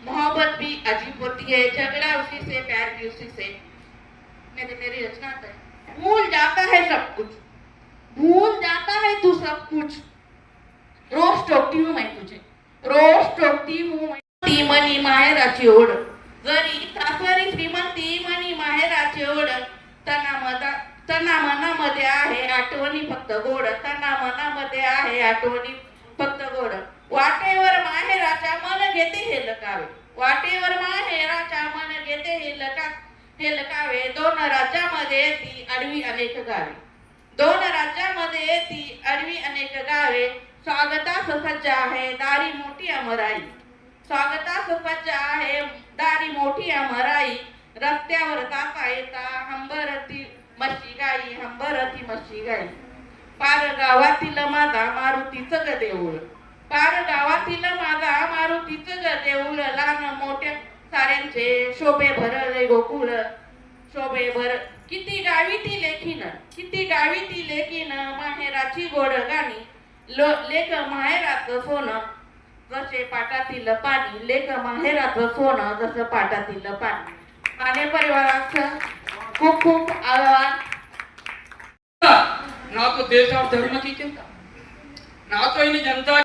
मोहब्बत भी अजीब होती है, झगड़ा उसी से, प्यार भी उसी से। मेरी रचना है। भूल जाता है सब कुछ, भूल जाता है तू सब कुछ। रोज टोकती हूँ मैं तुझे, रोज टोकती हूँ मैं। ती मनी माहेराची ओढ, जरी सासरी श्रीमंती मनी माहेराची ओढ, तना मनामध्ये आहे आठवणी फक्त गोड, तना मनामध्ये आहे आठवणी फक्त गोड। वाटेवर माहेराच्या मन घेते हे लकावे, वाटेवर माहेराच्या मन घेते हे लकावे। दोन राज्यामध्ये ती आडवी अनेक गावे, दोन राज्यामध्ये ती आडवी अनेक गावे। स्वागतास सज्ज आहे दारी मोठी अमराई, स्वागतास सज्ज आहे दारी मोठी अमराई। रस्त्यावर जाता येता हंबरती मशी गाई, हंबरती मशी गाई। पार गावातील माझा मारुतीचं ग देऊळ, पार गावातील माझा मारुतीचं ग देऊळ। लहान मोठ्या साऱ्यांचे शोभे भरले गोकुळ, शोभे भर। किती गावी ती लेखीन, किती गावी ती लेखीन, माहेराची गोड गाणी। लेख माहेराचं सोनं जसे पाटातील पाणी, लेख माहेराचं सोनं जसं पाटातील पाणी। माने परिवाराचं खूप खूप आभार। ना तो देश और धर्म की चिंता, ना तो इन जनता